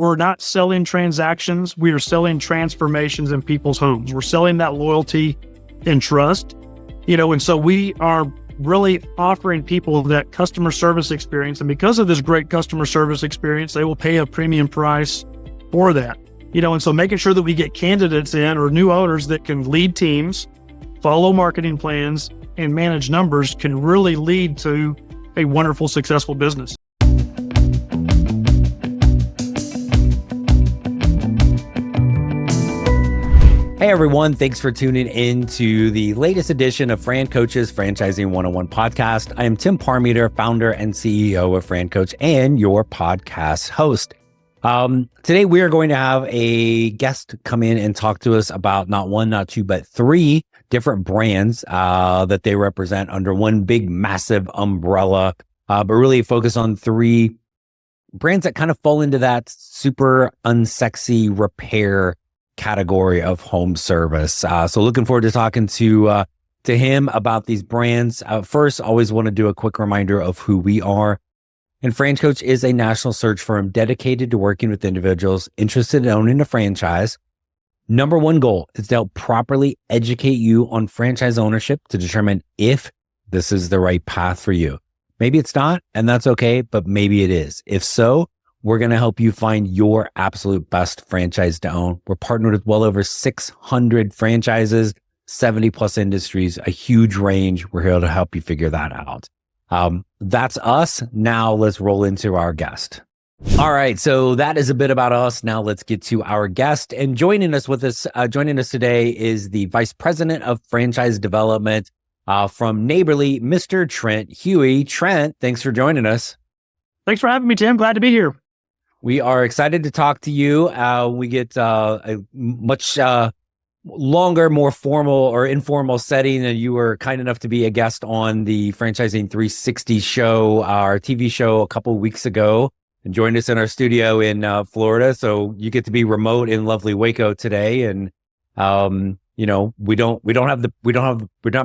we're not selling transactions. We are selling transformations in people's homes. We're selling that loyalty and trust, and so we are really offering people that customer service experience. And because of this great customer service experience, they will pay a premium price for that, and so making sure that we get candidates in or new owners that can lead teams, follow marketing plans, and manage numbers can really lead to a wonderful, successful business. Hey everyone, thanks for tuning in to the latest edition of Fran Coach's Franchising 101 podcast. I am Tim Parmeter, founder and CEO of Fran Coach and your podcast host. Today we are going to have a guest come in and talk to us about not one, not two, but three different brands that they represent under one big, massive umbrella, but really focus on three brands that kind of fall into that super unsexy repair category of home service. So looking forward to talking to him about these brands. First, always want to do a quick reminder of who we are. And Fran Coach is a national search firm dedicated to working with individuals interested in owning a franchise. Number one goal is to help properly educate you on franchise ownership to determine if this is the right path for you. Maybe it's not, and that's okay, but maybe it is. If so, we're going to help you find your absolute best franchise to own. We're partnered with well over 600 franchises, 70 plus industries, a huge range. We're here to help you figure that out. That's us. Now let's roll into our guest. All right. So that is a bit about us. Now let's get to our guest. And joining us today is the Vice President of Franchise Development from Neighborly, Mr. Trent Huey. Trent, thanks for joining us. Thanks for having me, Tim. Glad to be here. We are excited to talk to you. We get a much longer, more formal or informal setting, and you were kind enough to be a guest on the Franchising 360 show, our TV show, a couple of weeks ago, and joined us in our studio in Florida. So you get to be remote in lovely Waco today, and we're not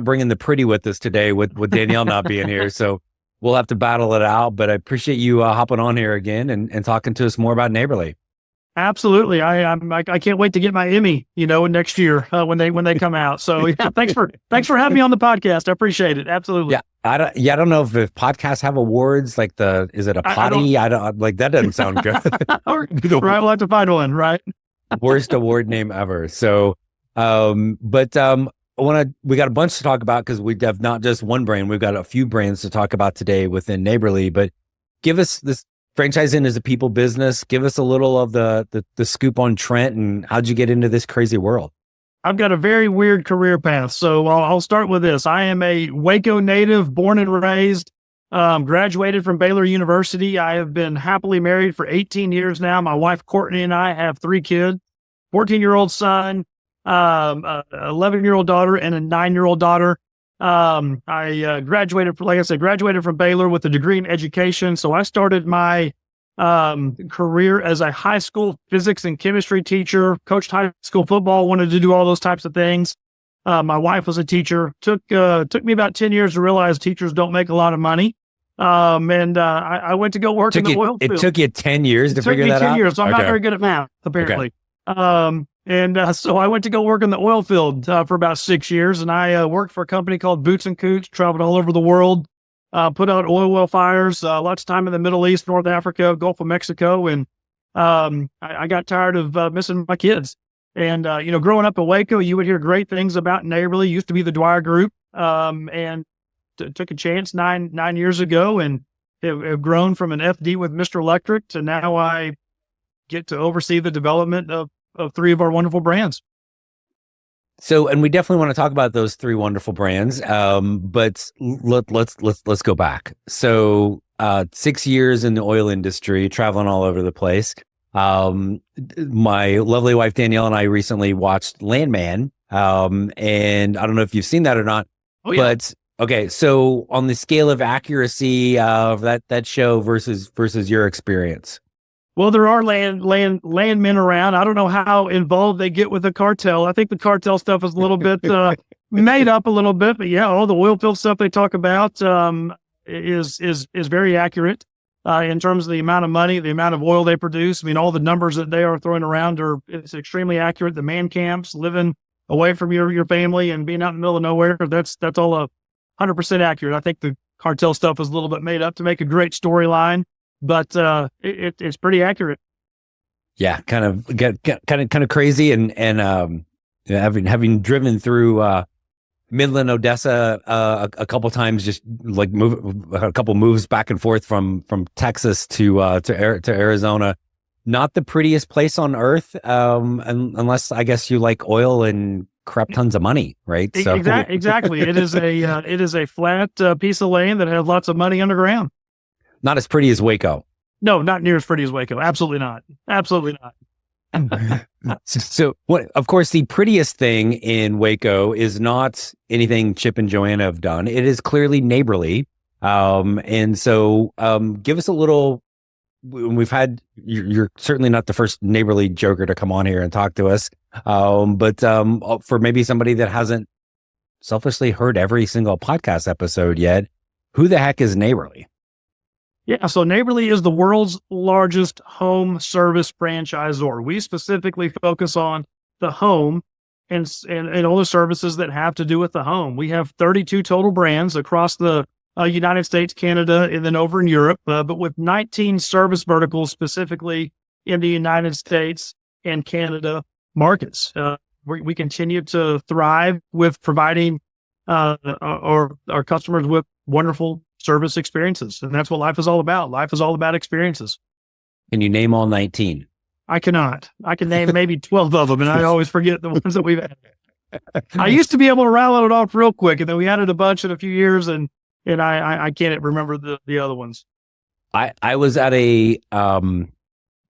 bringing the pretty with us today with Danielle not being here. So we'll have to battle it out, but I appreciate you hopping on here again and talking to us more about Neighborly. Absolutely. I can't wait to get my Emmy, next year when they come out. So yeah, thanks for having me on the podcast. I appreciate it. Absolutely. Yeah. I don't know if podcasts have awards like is it a potty? I don't like that. Doesn't sound good. Right. We'll have to find one. Right. Worst award name ever. So, we got a bunch to talk about because we have not just one brand. We've got a few brands to talk about today within Neighborly, but give us this. Franchising is a people business. Give us a little of the scoop on Trent and how'd you get into this crazy world? I've got a very weird career path. So I'll start with this. I am a Waco native, born and raised, graduated from Baylor University. I have been happily married for 18 years now. My wife, Courtney, and I have 3 kids, 14-year-old son, 11-year-old daughter, and a 9-year-old daughter. I graduated from Baylor with a degree in education. So I started my career as a high school physics and chemistry teacher, coached high school football, wanted to do all those types of things. My wife was a teacher. Took me about 10 years to realize teachers don't make a lot of money. I went to go work in the oil field. It took you 10 years to figure that out? It took me 10 years. So I'm not very good at math, apparently. Okay. So I went to go work in the oil field for about 6 years, and I worked for a company called Boots & Coots, traveled all over the world, put out oil well fires, lots of time in the Middle East, North Africa, Gulf of Mexico, and I got tired of missing my kids. And, growing up in Waco, you would hear great things about Neighborly. Used to be the Dwyer Group, and took a chance nine years ago, and have grown from an FD with Mr. Electric to now I get to oversee the development of 3 of our wonderful brands. So, and we definitely want to talk about those 3 wonderful brands. But let's go back. So, 6 years in the oil industry, traveling all over the place. My lovely wife, Danielle, and I recently watched Landman. And I don't know if you've seen that or not, but okay. So on the scale of accuracy of that show versus your experience. Well, there are landmen around. I don't know how involved they get with the cartel. I think the cartel stuff is a little bit made up a little bit, but yeah, all the oil field stuff they talk about is very accurate. in terms of the amount of money, the amount of oil they produce. I mean, all the numbers that they are throwing around it's extremely accurate. The man camps, living away from your family and being out in the middle of nowhere, that's all 100% accurate. I think the cartel stuff is a little bit made up to make a great storyline, but it's pretty accurate. Yeah, kind of crazy, and having driven through Midland, Odessa a couple times, just like a couple moves back and forth from Texas to Arizona. Not the prettiest place on earth, unless I guess you like oil and crap tons of money, right? So exactly. It is a flat piece of land that has lots of money underground. Not as pretty as Waco. No, not near as pretty as Waco. Absolutely not. Absolutely not. So what, of course, the prettiest thing in Waco is not anything Chip and Joanna have done. It is clearly neighborly. And so give us a little, we've had, you're certainly not the first neighborly joker to come on here and talk to us. But for maybe somebody that hasn't selfishly heard every single podcast episode yet, who the heck is Neighborly? Yeah, so Neighborly is the world's largest home service franchisor. We specifically focus on the home and all the services that have to do with the home. We have 32 total brands across the United States, Canada, and then over in Europe, but with 19 service verticals specifically in the United States and Canada markets. We continue to thrive with providing our customers with wonderful service experiences. And that's what life is all about. Life is all about experiences. Can you name all 19? I cannot. I can name maybe 12 of them, and I always forget the ones that we've had. I used to be able to rattle it off real quick, and then we added a bunch in a few years, and I can't remember the other ones. I was at a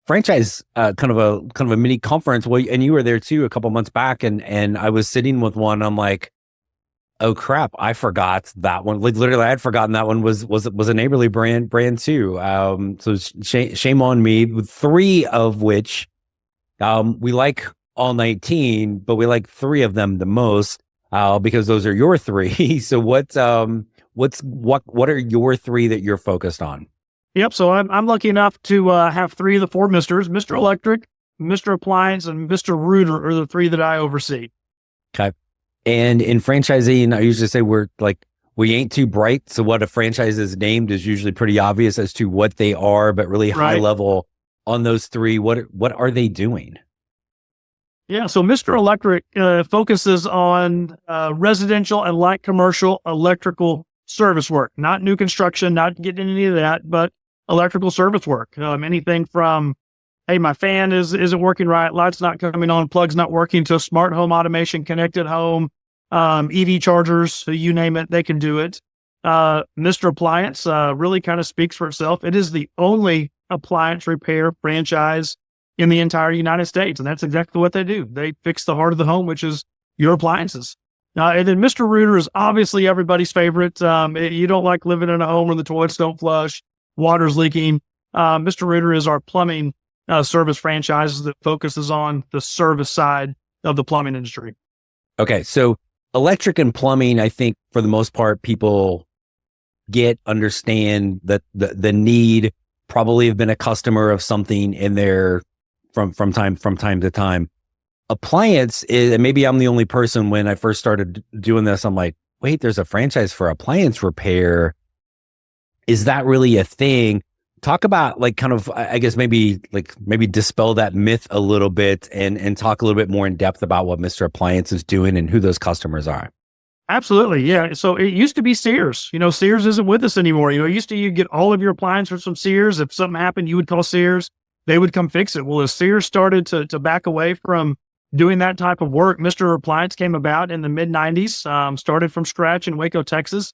franchise kind of a mini conference, and you were there too a couple months back, and I was sitting with one. I'm like, oh crap, I forgot that one. Like literally, I had forgotten that one was a Neighborly brand too. So shame on me. With 3 of which we like all 19, but we like 3 of them the most because those are your 3. So what are your 3 that you're focused on? Yep. So I'm lucky enough to have 3 of the 4 Misters: Mr. Electric, Mr. Appliance, and Mr. Rooter are the 3 that I oversee. Okay. And in franchising, I usually say we ain't too bright. So what a franchise is named is usually pretty obvious as to what they are, but really high level on those 3. What are they doing? Yeah. So Mr. Electric focuses on residential and light commercial electrical service work, not new construction, not getting any of that, but electrical service work. Anything from, hey, my fan isn't working right, light's not coming on, plug's not working, to smart home automation, connected home, EV chargers, you name it, they can do it. Mr. Appliance really kind of speaks for itself. It is the only appliance repair franchise in the entire United States, and that's exactly what they do. They fix the heart of the home, which is your appliances. And then Mr. Rooter is obviously everybody's favorite. You don't like living in a home where the toilets don't flush, water's leaking. Mr. Rooter is our plumbing service franchise that focuses on the service side of the plumbing industry. Okay, so electric and plumbing, I think for the most part, people understand that the need, probably have been a customer of something in there from time to time. Appliance is, and maybe I'm the only person, when I first started doing this, I'm like, wait, there's a franchise for appliance repair. Is that really a thing? Talk about I guess maybe dispel that myth a little bit and talk a little bit more in depth about what Mr. Appliance is doing and who those customers are. Absolutely. Yeah. So it used to be Sears. Sears isn't with us anymore. You'd get all of your appliances from Sears. If something happened, you would call Sears. They would come fix it. Well, as Sears started to back away from doing that type of work, Mr. Appliance came about in the mid-90s, started from scratch in Waco, Texas,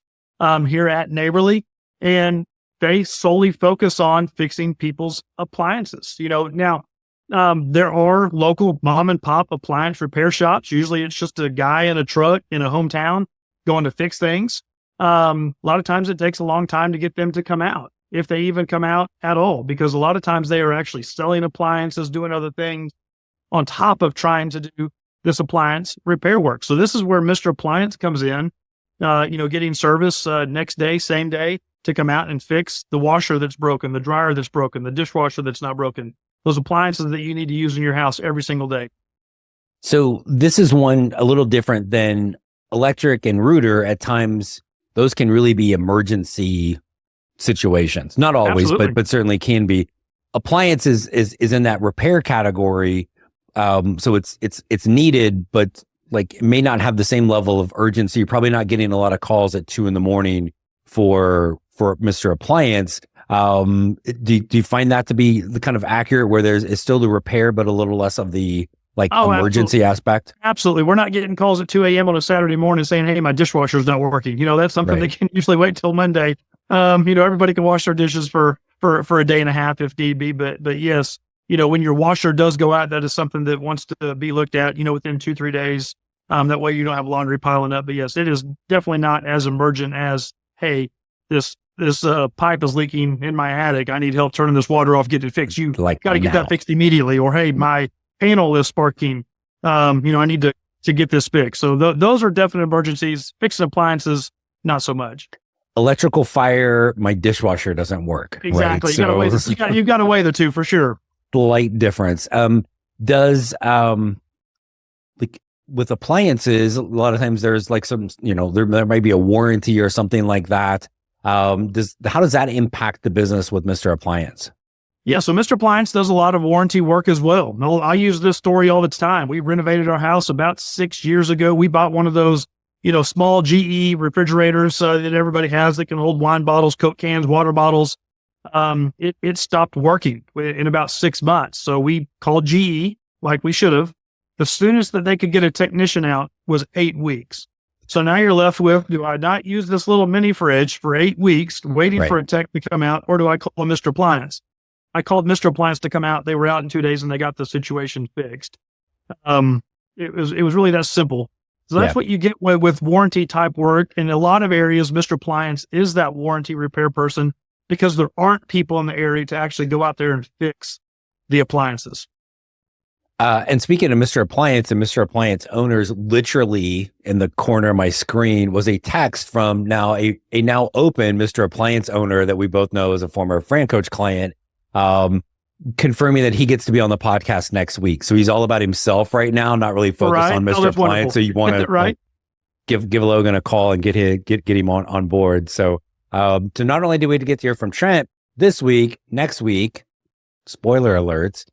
here at Neighborly. And they solely focus on fixing people's appliances. Now, there are local mom and pop appliance repair shops. Usually it's just a guy in a truck in a hometown going to fix things. A lot of times it takes a long time to get them to come out, if they even come out at all, because a lot of times they are actually selling appliances, doing other things on top of trying to do this appliance repair work. So this is where Mr. Appliance comes in, getting service next day, same day. to come out and fix the washer that's broken, the dryer that's broken, the dishwasher that's not broken, those appliances that you need to use in your house every single day. So this is one a little different than electric and rooter. At times, those can really be emergency situations. Not always, Absolutely. but certainly can be. Appliance is in that repair category. So it's needed, but like it may not have the same level of urgency. You're probably not getting a lot of calls at 2 a.m. for Mr. Appliance. Do you find that to be the kind of accurate where it's still the repair, but a little less of the emergency aspect? Absolutely. We're not getting calls at 2 a.m. on a Saturday morning saying, hey, my dishwasher's not working. That's something that can usually wait till Monday. Everybody can wash their dishes for a day and a half if need be. But yes, when your washer does go out, that is something that wants to be looked at, within 2-3 days. That way you don't have laundry piling up. But yes, it is definitely not as emergent as, hey, this pipe is leaking in my attic. I need help turning this water off, get it fixed. You got to get that fixed immediately. Or, hey, my panel is sparking. I need to get this fixed. So those are definite emergencies. Fixing appliances, not so much. Electrical fire, my dishwasher doesn't work. Exactly. Right? You've got to weigh the two for sure. Slight difference. Does with appliances, a lot of times there's like some, there might be a warranty or something like that. How does that impact the business with Mr. Appliance? Yeah, so Mr. Appliance does a lot of warranty work as well. I use this story all the time. We renovated our house about 6 years ago. We bought one of those, small GE refrigerators that everybody has that can hold wine bottles, Coke cans, water bottles. It stopped working in about 6 months. So we called GE like we should have. The soonest that they could get a technician out was 8 weeks. So now you're left with, do I not use this little mini fridge for 8 weeks waiting for a tech to come out, or do I call Mr. Appliance? I called Mr. Appliance to come out. They were out in 2 days and they got the situation fixed. It was really that simple. So that's what you get with warranty type work. In a lot of areas, Mr. Appliance is that warranty repair person because there aren't people in the area to actually go out there and fix the appliances. And speaking of Mr. Appliance and Mr. Appliance owners, literally in the corner of my screen was a text from a now open Mr. Appliance owner that we both know is a former Fran Coach client, confirming that he gets to be on the podcast next week. So he's all about himself right now, not really focused on Mr. Appliance. Wonderful. So you want to give Logan a call and get him on board. So to not only do we get to hear from Trent this week, next week, spoiler alerts,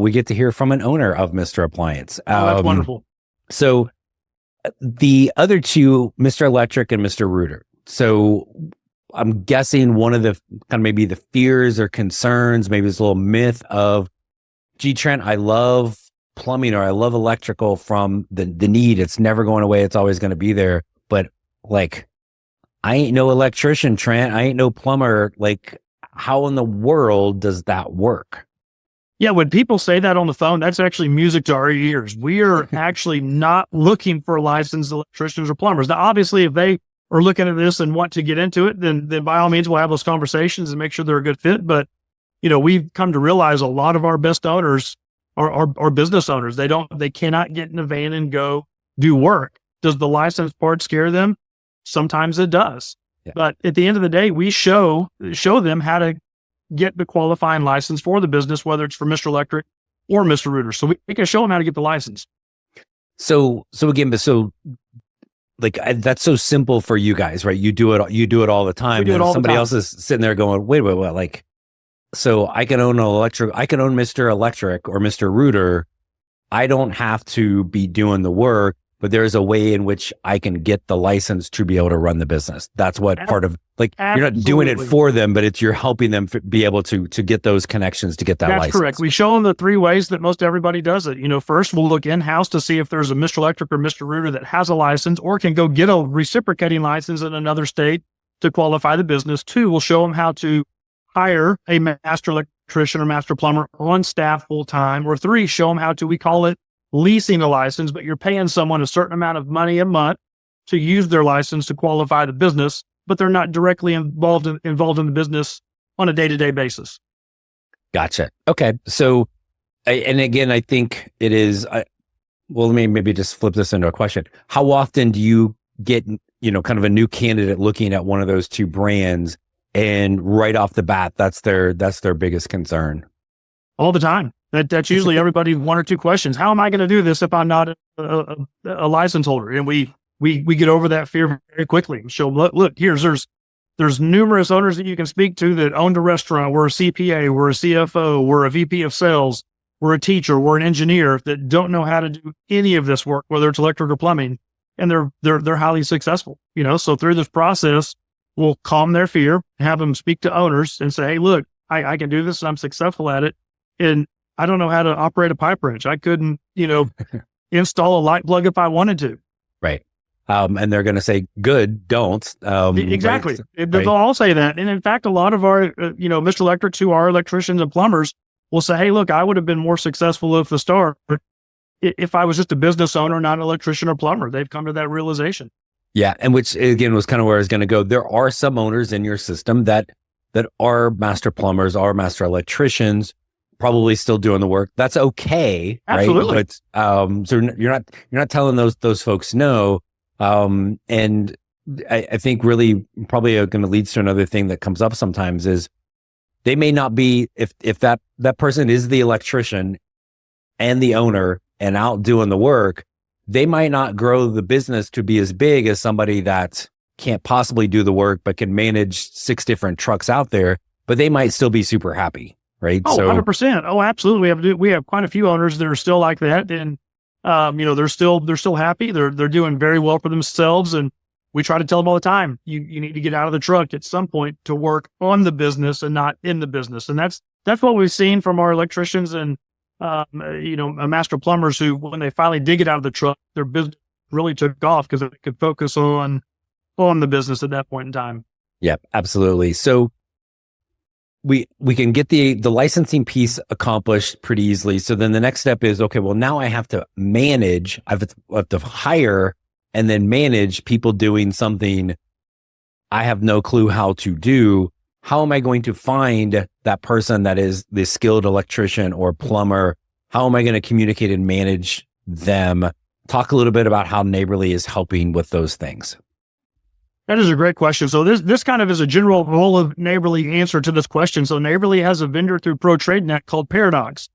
we get to hear from an owner of Mr. Appliance. That's wonderful. So the other two, Mr. Electric and Mr. Rooter. So I'm guessing one of the kind of maybe the fears or concerns, maybe this little myth of, gee, Trent, I love plumbing or I love electrical from the need. It's never going away. It's always going to be there. But like, I ain't no electrician, Trent. I ain't no plumber. Like, how in the world does that work? Yeah, when people say that on the phone, that's actually music to our ears. We are actually not looking for licensed electricians or plumbers. Now, obviously, if they are looking at this and want to get into it, then by all means, we'll have those conversations and make sure they're a good fit. But, we've come to realize a lot of our best owners are business owners. They cannot get in a van and go do work. Does the license part scare them? Sometimes it does. Yeah. But at the end of the day, we show them how to get the qualifying license for the business, whether it's for Mr. Electric or Mr. Rooter. So we can show them how to get the license. So that's so simple for you guys, right? You do it all the time. We do it all somebody the time. Else is sitting there going, wait, like, so I can own Mr. Electric or Mr. Rooter. I don't have to be doing the work, but there's a way in which I can get the license to be able to run the business. That's what part of, like, Absolutely. You're not doing it for them, but you're helping them be able to get those connections to get that license. That's correct. We show them the 3 ways that most everybody does it. First we'll look in-house to see if there's a Mr. Electric or Mr. Rooter that has a license or can go get a reciprocating license in another state to qualify the business. 2, we'll show them how to hire a master electrician or master plumber on staff full-time. Or 3, show them how to, we call it leasing a license, but you're paying someone a certain amount of money a month to use their license to qualify the business, but they're not directly involved in the business on a day-to-day basis. Gotcha. Okay. So, and again, I think it is, well, let me maybe just flip this into a question. How often do you get, kind of a new candidate looking at one of those 2 brands And right off the bat, that's their biggest concern. All the time. That's usually everybody's one or two questions. How am I going to do this if I'm not a license holder? And we get over that fear very quickly. So look, there's numerous owners that you can speak to that owned a restaurant. We're a CPA, we're a CFO, we're a VP of sales, we're a teacher, we're an engineer that don't know how to do any of this work, whether it's electric or plumbing, and they're highly successful. So through this process, we'll calm their fear, have them speak to owners and say, hey, look, I can do this and I'm successful at it. And I don't know how to operate a pipe wrench. I couldn't, install a light plug if I wanted to. Right. And they're going to say, good, don't. Exactly. Right. They'll all say that. And in fact, a lot of our, Mr. Electrics who are electricians and plumbers will say, hey, look, I would have been more successful at the start if I was just a business owner, not an electrician or plumber. They've come to that realization. Yeah. And which again was kind of where I was going to go. There are some owners in your system that are master plumbers, are master electricians, probably still doing the work. That's okay. Absolutely. Right. But so you're not telling those folks no. And I think really probably going to leads to another thing that comes up sometimes is they may not be, if that person is the electrician and the owner and out doing the work, they might not grow the business to be as big as somebody that can't possibly do the work, but can manage 6 different trucks out there, but they might still be super happy. Right. Oh, 100%. Oh, absolutely. We have quite a few owners that are still like that. And, they're still happy. They're doing very well for themselves. And we try to tell them all the time, you need to get out of the truck at some point to work on the business and not in the business. And that's what we've seen from our electricians and, master plumbers who, when they finally did get out of the truck, their business really took off because they could focus on the business at that point in time. Yeah, absolutely. So we can get the licensing piece accomplished pretty easily. So then the next step is, okay, well, now I have to manage, I have to hire and then manage people doing something I have no clue how to do. How am I going to find that person that is the skilled electrician or plumber? How am I going to communicate and manage them? Talk a little bit about how Neighborly is helping with those things. That is a great question. So this kind of is a general role of Neighborly answer to this question. So Neighborly has a vendor through ProTradeNet called Paradox.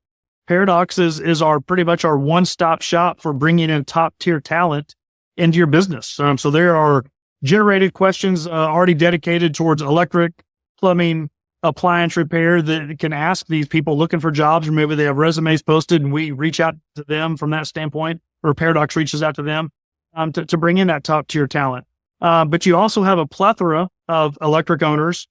Paradox is pretty much our one-stop shop for bringing in top-tier talent into your business. So there are generated questions already dedicated towards electric, plumbing, appliance repair that can ask these people looking for jobs, or maybe they have resumes posted and we reach out to them from that standpoint, or Paradox reaches out to them to bring in that top-tier talent. But you also have a plethora of electric owners,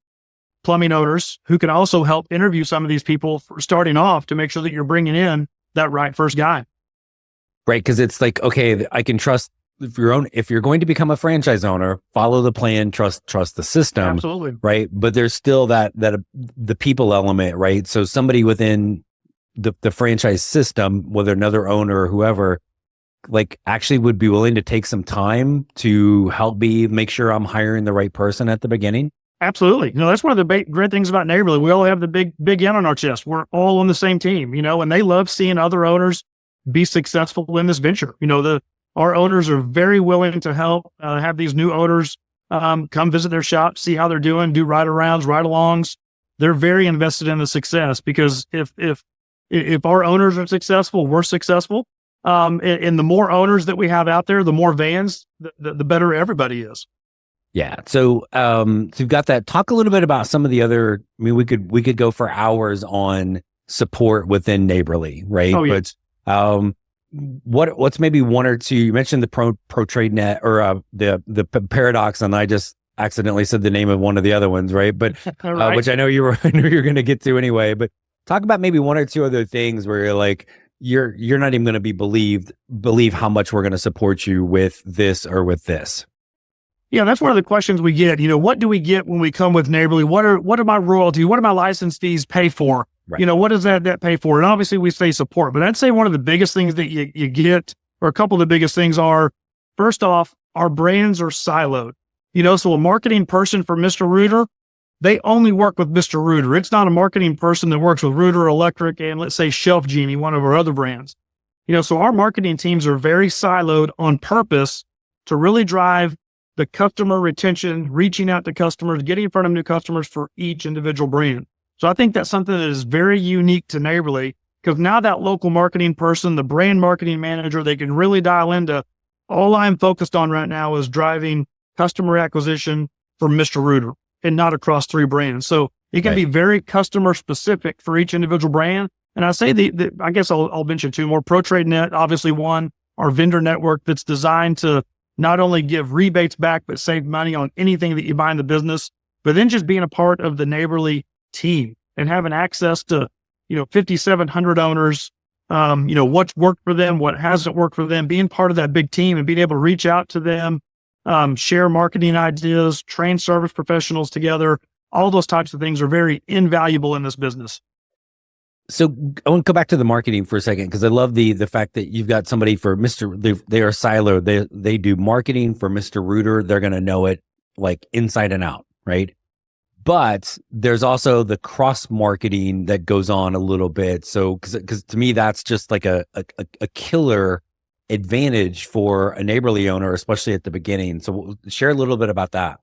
plumbing owners who can also help interview some of these people for starting off to make sure that you're bringing in that right first guy. Right. Because it's like, okay, I can trust if you're going to become a franchise owner, follow the plan, trust the system. Absolutely. Right. But there's still that the people element, right? So somebody within the franchise system, whether another owner or whoever, like actually would be willing to take some time to help me make sure I'm hiring the right person at the beginning. Absolutely. That's one of the great things about Neighborly. We all have the big N on our chest. We're all on the same team, and they love seeing other owners be successful in this venture. Our owners are very willing to help, have these new owners come visit their shop, see how they're doing, do ride-arounds, ride-alongs. They're very invested in the success because if our owners are successful, we're successful. And the more owners that we have out there, the more vans, the better everybody is. Yeah. So you've got that. Talk a little bit about some of the other. I mean, we could go for hours on support within Neighborly, right? Oh, yeah. But what's maybe one or two? You mentioned the ProTradeNet or the Paradox, and I just accidentally said the name of one of the other ones, right? But Right. Which I know you're going to get to anyway. But talk about maybe one or two other things where you're like, you're not even going to believe how much we're going to support you with this or with this. Yeah, that's one of the questions we get. What do we get when we come with Neighborly? What are my royalties? What do my license fees pay for? Right. What does that pay for? And obviously we say support, but I'd say one of the biggest things that you get, or a couple of the biggest things are, first off, our brands are siloed. So a marketing person for Mr. Rooter, they only work with Mr. Rooter. It's not a marketing person that works with Rooter Electric and, let's say, Shelf Genie, one of our other brands. So our marketing teams are very siloed on purpose to really drive the customer retention, reaching out to customers, getting in front of new customers for each individual brand. So I think that's something that is very unique to Neighborly, because now that local marketing person, the brand marketing manager, they can really dial into, all I'm focused on right now is driving customer acquisition for Mr. Rooter and not across 3 brands. So it can be very customer specific for each individual brand. And I say I guess I'll mention 2 more. ProTradeNet, obviously one, our vendor network that's designed to not only give rebates back, but save money on anything that you buy in the business, but then just being a part of the Neighborly team and having access to, 5,700 owners, what's worked for them, what hasn't worked for them, being part of that big team and being able to reach out to them, share marketing ideas, train service professionals together. All those types of things are very invaluable in this business. So I want to go back to the marketing for a second, because I love the fact that you've got somebody for they are siloed. They do marketing for Mr. Rooter. They're going to know it like inside and out, right? But there's also the cross marketing that goes on a little bit. So because to me, that's just like a killer advantage for a Neighborly owner, especially at the beginning. So share a little bit about that.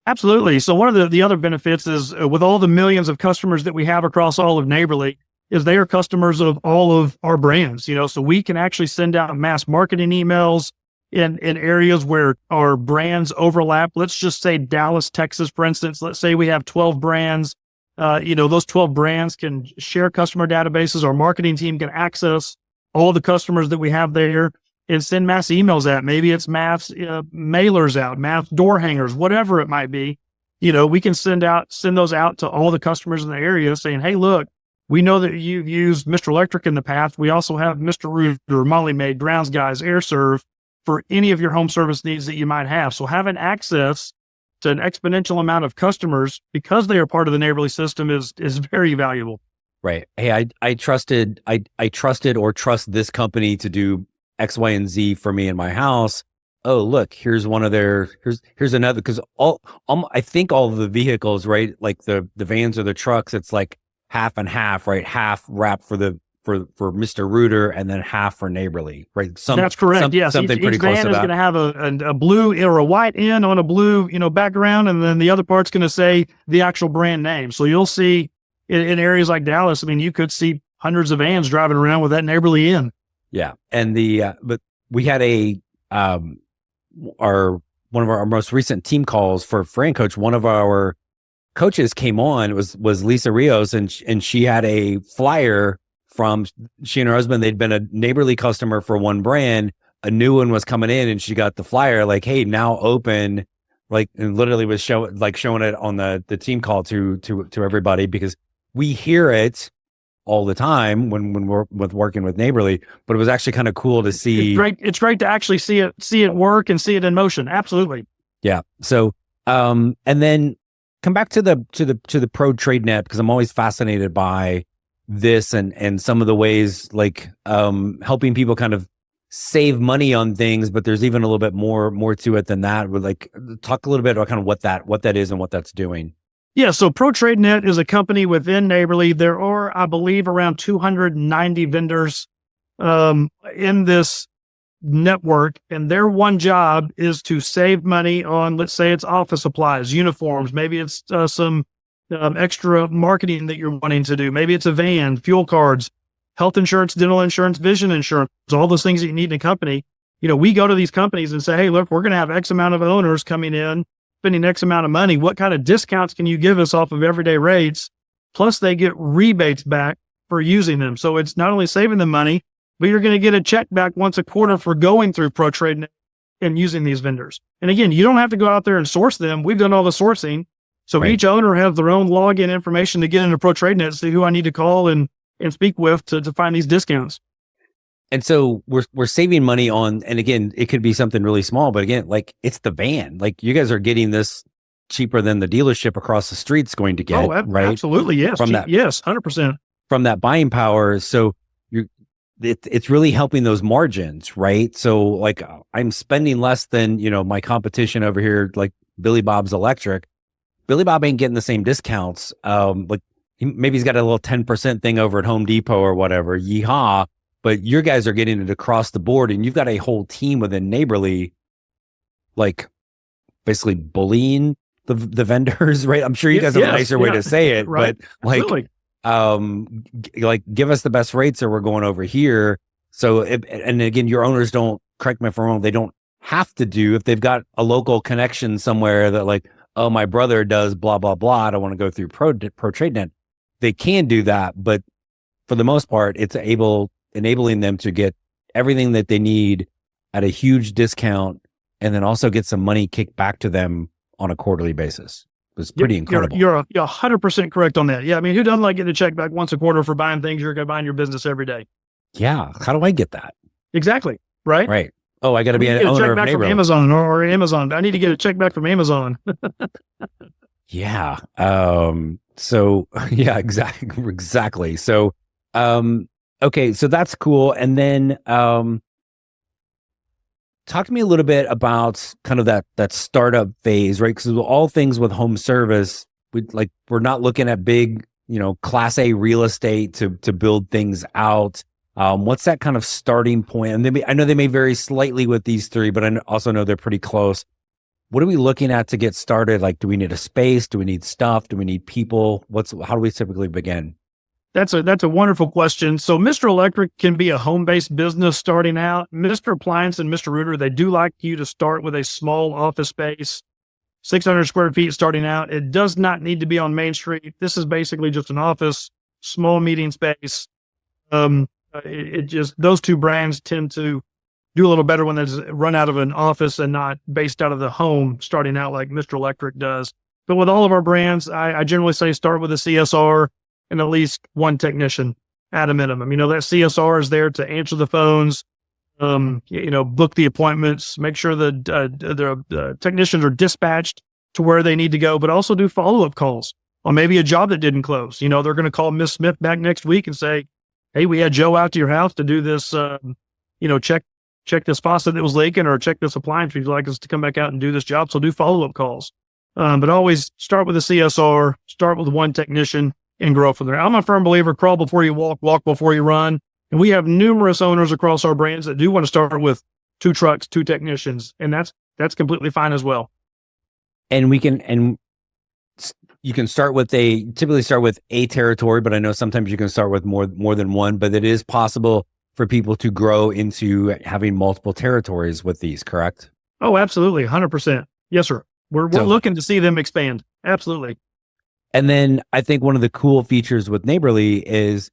Absolutely. So one of the other benefits is with all the millions of customers that we have across all of Neighborly, is they are customers of all of our brands, so we can actually send out mass marketing emails in areas where our brands overlap. Let's just say Dallas, Texas, for instance. Let's say we have 12 brands. Those 12 brands can share customer databases. Our marketing team can access all the customers that we have there and send mass emails out. Maybe it's mass mailers out, mass door hangers, whatever it might be. We can send those out to all the customers in the area saying, hey, look, we know that you've used Mr. Electric in the past. We also have Mr. Rooter, Molly Maid, Brown's Guys, AirServe for any of your home service needs that you might have. So having access to an exponential amount of customers because they are part of the Neighborly system is very valuable. Right. Hey, I trusted or trust this company to do X, Y, and Z for me in my house. Oh, look, here's one of their, here's another, because I think all of the vehicles, right? Like the vans or the trucks, it's like half and half, right? Half wrapped for Mr. Rooter and then half for Neighborly, right? That's correct. Yes. Something pretty each close van to is that. going to have a blue or a white end on a blue, background. And then the other part's going to say the actual brand name. So you'll see in areas like Dallas, you could see hundreds of vans driving around with that Neighborly in. Yeah. And but we had one of our most recent team calls for Fran Coach. One of our coaches came on, was Lisa Rios, and she had a flyer from, she and her husband, they'd been a Neighborly customer for one brand. A new one was coming in and she got the flyer like, hey, now open, like, and literally was showing it on the team call to everybody, because we hear it all the time when we're working with Neighborly, but it was actually kind of cool to see. It's great to actually see it work and see it in motion. Absolutely. Yeah. So, and then come back to the ProTradeNet, because I'm always fascinated by this and some of the ways, like, helping people kind of save money on things, but there's even a little bit more to it than that. Would like talk a little bit about kind of what that is and what that's doing. Yeah, so ProTradeNet is a company within Neighborly. There are, I believe, around 290 vendors in this network, and their one job is to save money on, let's say it's office supplies, uniforms, maybe it's some extra marketing that you're wanting to do. Maybe it's a van, fuel cards, health insurance, dental insurance, vision insurance, all those things that you need in a company. We go to these companies and say, hey, look, we're going to have X amount of owners coming in, spending X amount of money. What kind of discounts can you give us off of everyday rates? Plus they get rebates back for using them. So it's not only saving them money, but you're going to get a check back once a quarter for going through ProTradeNet and using these vendors. And again, you don't have to go out there and source them. We've done all the sourcing. So right. Each owner has their own login information to get into ProTradeNet to see who I need to call and speak with to find these discounts. And so we're saving money on, and again, it could be something really small, but again, like it's the van. Like you guys are getting this cheaper than the dealership across the street's going to get, right? Absolutely, yes. Yes, 100%. From that buying power. So it's really helping those margins, right? So like I'm spending less than, my competition over here, like Billy Bob's Electric. Billy Bob ain't getting the same discounts. Like maybe he's got a little 10% thing over at Home Depot or whatever. Yeehaw. But your guys are getting it across the board, and you've got a whole team within Neighborly, like basically bullying the vendors, right? I'm sure you guys have a nicer way to say it, right. but like, like give us the best rates or we're going over here. So, and again, your owners don't, correct me if I'm wrong, they don't have to do, if they've got a local connection somewhere that like, oh, my brother does blah, blah, blah, I don't want to go through Pro Trade Net. They can do that, but for the most part, it's enabling them to get everything that they need at a huge discount and then also get some money kicked back to them on a quarterly basis. It's pretty incredible. You're 100% correct on that. Yeah. I mean, who doesn't like getting a check back once a quarter for buying things you're going to buy in your business every day? Yeah. How do I get that? Exactly. Right. Right. Oh, I got to be an owner of back from Amazon or Amazon. I need to get a check back from Amazon. Yeah. So yeah, exactly. So, okay. So that's cool. And then, talk to me a little bit about kind of that startup phase, right? Because all things with home service, we're not looking at big, class A real estate to build things out. What's that kind of starting point? And I know they may vary slightly with these three, but I also know they're pretty close. What are we looking at to get started? Like, do we need a space? Do we need stuff? Do we need people? How do we typically begin? That's a wonderful question. So Mr. Electric can be a home-based business starting out. Mr. Appliance and Mr. Rooter, they do like you to start with a small office space, 600 square feet starting out. It does not need to be on Main Street. This is basically just an office, small meeting space. Those two brands tend to do a little better when there's run out of an office and not based out of the home starting out like Mr. Electric does. But with all of our brands, I generally say start with a CSR and at least one technician at a minimum. That CSR is there to answer the phones, book the appointments, make sure the technicians are dispatched to where they need to go, but also do follow-up calls on maybe a job that didn't close. They're going to call Miss Smith back next week and say, hey, we had Joe out to your house to do this, check this faucet that was leaking or check this appliance. Would you like us to come back out and do this job? So do follow-up calls. But always start with a CSR, start with one technician, and grow from there. I'm a firm believer, crawl before you walk before you run. And we have numerous owners across our brands that do want to start with 2 trucks, 2 technicians. And that's completely fine as well. And you can typically start with a territory, but I know sometimes you can start with more than one, but it is possible for people to grow into having multiple territories with these, correct? Oh, absolutely. 100%. Yes, sir. We're looking to see them expand. Absolutely. And then I think one of the cool features with Neighborly is,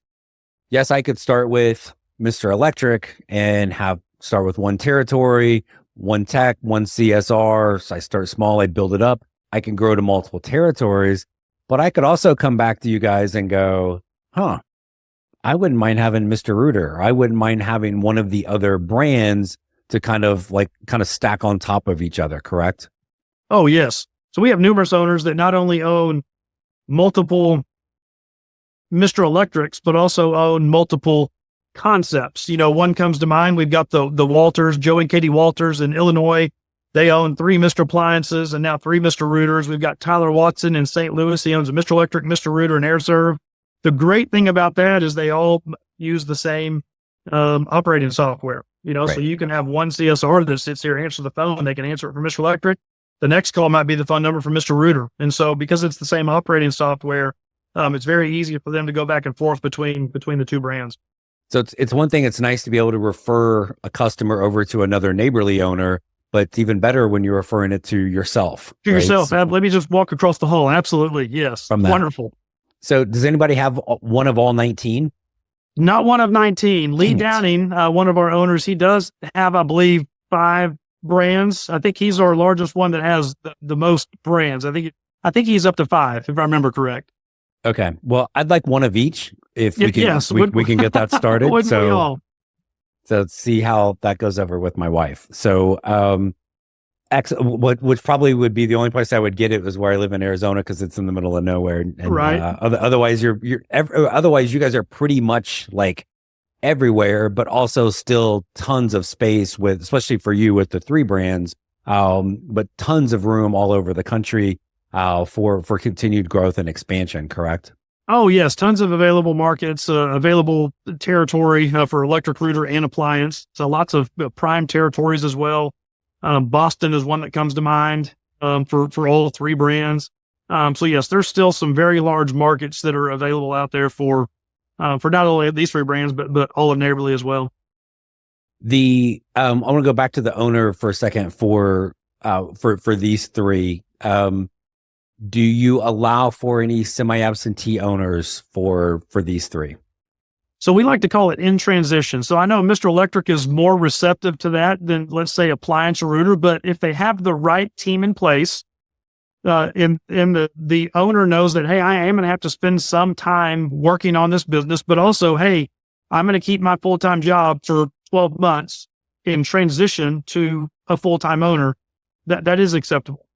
yes, I could start with Mr. Electric and start with one territory, one tech, one CSR. So I start small, I build it up. I can grow to multiple territories, but I could also come back to you guys and go, I wouldn't mind having Mr. Rooter. I wouldn't mind having one of the other brands to kind of stack on top of each other, correct? Oh, yes. So we have numerous owners that not only own multiple Mr. Electrics, but also own multiple concepts. One comes to mind. We've got the Walters, Joe and Katie Walters in Illinois. They own 3 Mr. Appliances and now 3 Mr. Rooters. We've got Tyler Watson in St. Louis. He owns a Mr. Electric, Mr. Rooter, and AirServe. The great thing about that is they all use the same operating software. Right. So you can have one CSR that sits here, answer the phone. They can answer it for Mr. Electric. The next call might be the phone number for Mr. Rooter. And so because it's the same operating software, it's very easy for them to go back and forth between the 2 brands. So it's one thing, it's nice to be able to refer a customer over to another Neighborly owner, but it's even better when you're referring it to yourself. To yourself. Let me just walk across the hall. Absolutely. Yes. Wonderful. So does anybody have one of all 19? Not one of 19. Lee Downing, one of our owners, he does have, I believe, 5 brands. I think he's our largest one that has the most brands. I think he's up to 5, if I remember correct. Okay. Well, I'd like one of each if we can. Yes, we can get that started. So let's see how that goes over with my wife. So, which probably would be the only place I would get it was where I live in Arizona because it's in the middle of nowhere. And, right. Otherwise, otherwise you guys are pretty much like everywhere, but also still tons of space especially for you with the 3 brands, but tons of room all over the country for continued growth and expansion. Correct? Oh yes, tons of available markets, available territory for Electric Rooter and Appliance. So lots of prime territories as well. Boston is one that comes to mind. for all three brands. So yes, there's still some very large markets that are available out there for not only these three brands, but all of Neighborly as well. I want to go back to the owner for a second for these three. Do you allow for any semi-absentee owners for these three? So we like to call it in transition. So I know Mr. Electric is more receptive to that than, let's say, Appliance or Rooter, but if they have the right team in place, and the owner knows that, hey, I am going to have to spend some time working on this business, but also, hey, I'm going to keep my full-time job for 12 months in transition to a full-time owner, that is acceptable.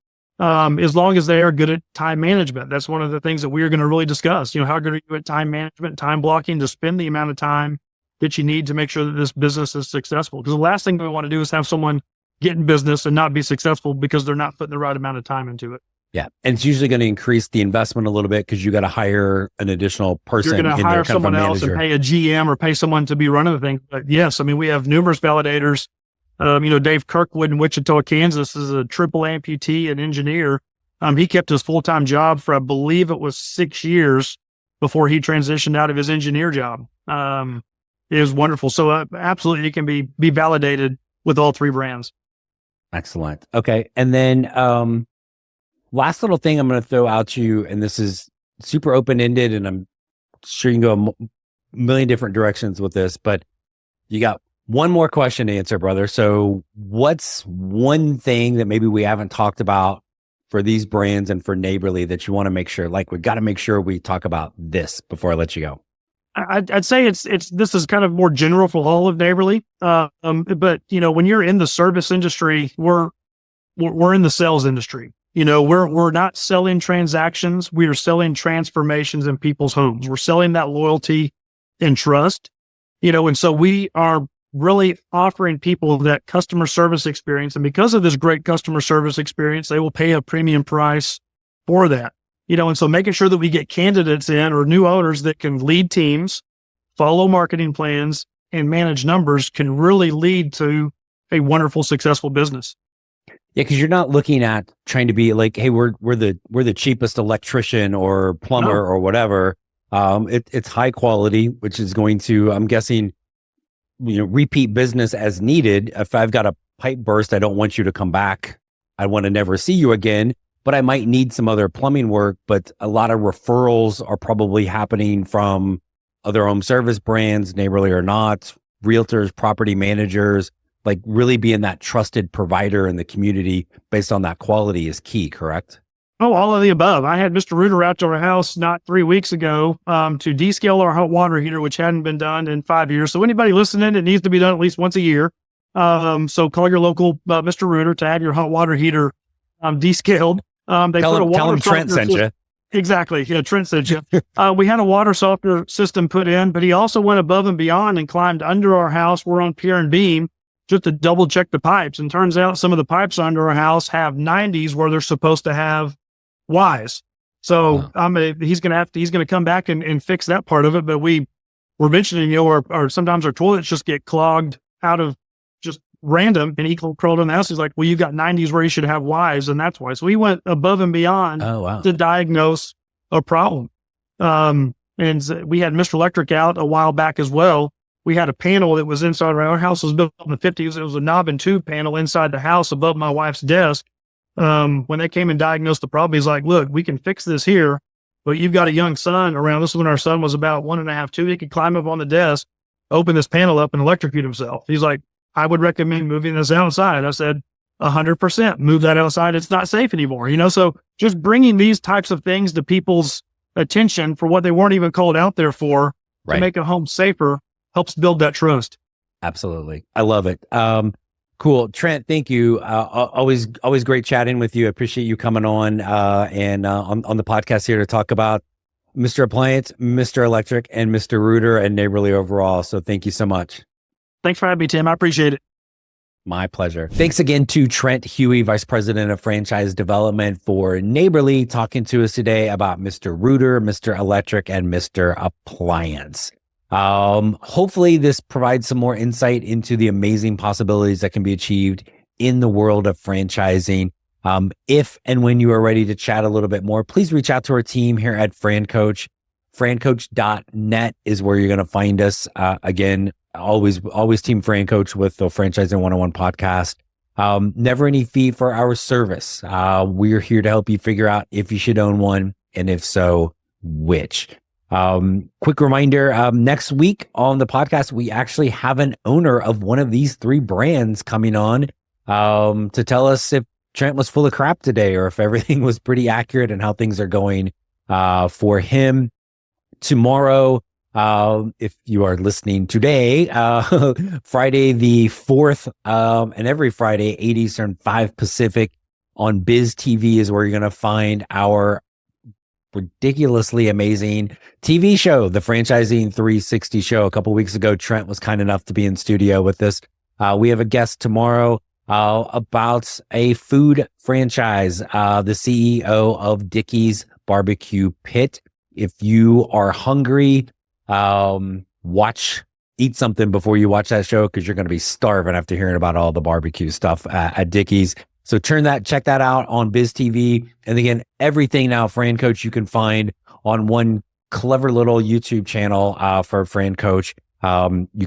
As long as they are good at time management. That's one of the things that we are going to really discuss. How good are you at time management, time blocking to spend the amount of time that you need to make sure that this business is successful? Because the last thing we want to do is have someone get in business and not be successful because they're not putting the right amount of time into it. Yeah. And it's usually going to increase the investment a little bit because you got to hire an additional person. You're going to hire someone else and pay a GM or pay someone to be running the thing. But yes, I mean, we have numerous validators. Dave Kirkwood in Wichita, Kansas is a triple amputee and engineer. He kept his full-time job for, I believe it was 6 years before he transitioned out of his engineer job. It was wonderful. So absolutely, it can be validated with all three brands. Excellent. Okay. And then last little thing I'm going to throw out to you, and this is super open-ended, and I'm sure you can go a million different directions with this, but you got one more question to answer, brother. So what's one thing that maybe we haven't talked about for these brands and for Neighborly that you want to make sure, like, we got to make sure we talk about this before I let you go? I'd say this is kind of more general for all of Neighborly. But when you're in the service industry, we're in the sales industry. We're not selling transactions. We are selling transformations in people's homes. We're selling that loyalty and trust, and so we are really offering people that customer service experience. And because of this great customer service experience, they will pay a premium price for that. And so making sure that we get candidates in or new owners that can lead teams, follow marketing plans, and manage numbers can really lead to a wonderful, successful business. Yeah, because you're not looking at trying to be like, hey, we're the cheapest electrician or plumber or whatever. It's high quality, which is going to, I'm guessing, repeat business as needed. If I've got a pipe burst, I don't want you to come back. I want to never see you again, but I might need some other plumbing work. But a lot of referrals are probably happening from other home service brands, Neighborly or not, realtors, property managers. Like, really being that trusted provider in the community based on that quality is key, correct? Oh, all of the above. I had Mr. Rooter out to our house not 3 weeks ago to descale our hot water heater, which hadn't been done in 5 years. So anybody listening, it needs to be done at least once a year. So call your local Mr. Rooter to have your hot water heater descaled. Tell him Trent sent you. Exactly. Yeah, Trent sent you. We had a water softener system put in, but he also went above and beyond and climbed under our house. We're on pier and beam just to double check the pipes. And turns out some of the pipes under our house have 90s where they're supposed to have Ys. So he's going to come back and fix that part of it. But we were mentioning, or sometimes our toilets just get clogged out of just random, and he crawled in the house. He's like, well, you've got 90s where you should have Ys, and that's why. So we went above and beyond to diagnose a problem. And we had Mr. Electric out a while back as well. We had a panel that was inside our house was built in the 50s. It was a knob and tube panel inside the house above my wife's desk. When they came and diagnosed the problem, he's like, look, we can fix this here, but you've got a young son around. This is when our son was about 1.5, 2. He could climb up on the desk, open this panel up, and electrocute himself. He's like, I would recommend moving this outside. I said, 100% move that outside. It's not safe anymore. So just bringing these types of things to people's attention for what they weren't even called out there for to make a home safer helps build that trust. Absolutely. I love it. Cool. Trent, thank you. Always great chatting with you. I appreciate you coming on and on the podcast here to talk about Mr. Appliance, Mr. Electric, and Mr. Rooter and Neighborly overall. So thank you so much. Thanks for having me, Tim. I appreciate it. My pleasure. Thanks again to Trent Huey, Vice President of Franchise Development for Neighborly, talking to us today about Mr. Rooter, Mr. Electric, and Mr. Appliance. Hopefully this provides some more insight into the amazing possibilities that can be achieved in the world of franchising. If and when you are ready to chat a little bit more, please reach out to our team here at FranCoach. FranCoach.net is where you're going to find us. Again, always Team FranCoach with the Franchising 101 podcast. Never any fee for our service. We're here to help you figure out if you should own one, and if so, which. Quick reminder, next week on the podcast, we actually have an owner of one of these 3 brands coming on to tell us if Trent was full of crap today or if everything was pretty accurate and how things are going for him. Tomorrow, if you are listening today, Friday the 4th, and every Friday, 8 Eastern, 5 Pacific on Biz TV is where you're going to find our ridiculously amazing TV show, the Franchising 360 show. A couple of weeks ago, Trent was kind enough to be in studio with us. We have a guest tomorrow about a food franchise, the CEO of Dickey's Barbecue Pit. If you are hungry, eat something before you watch that show, because you're going to be starving after hearing about all the barbecue stuff at Dickey's. So check that out on Biz TV. And again, everything now FranCoach you can find on one clever little YouTube channel for FranCoach. You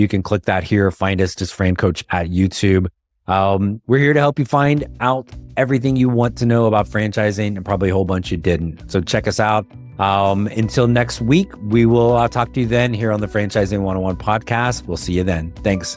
can click that here. Find us just FranCoach at YouTube. We're here to help you find out everything you want to know about franchising, and probably a whole bunch you didn't. So check us out. Until next week, we will talk to you then here on the Franchising 101 podcast. We'll see you then. Thanks.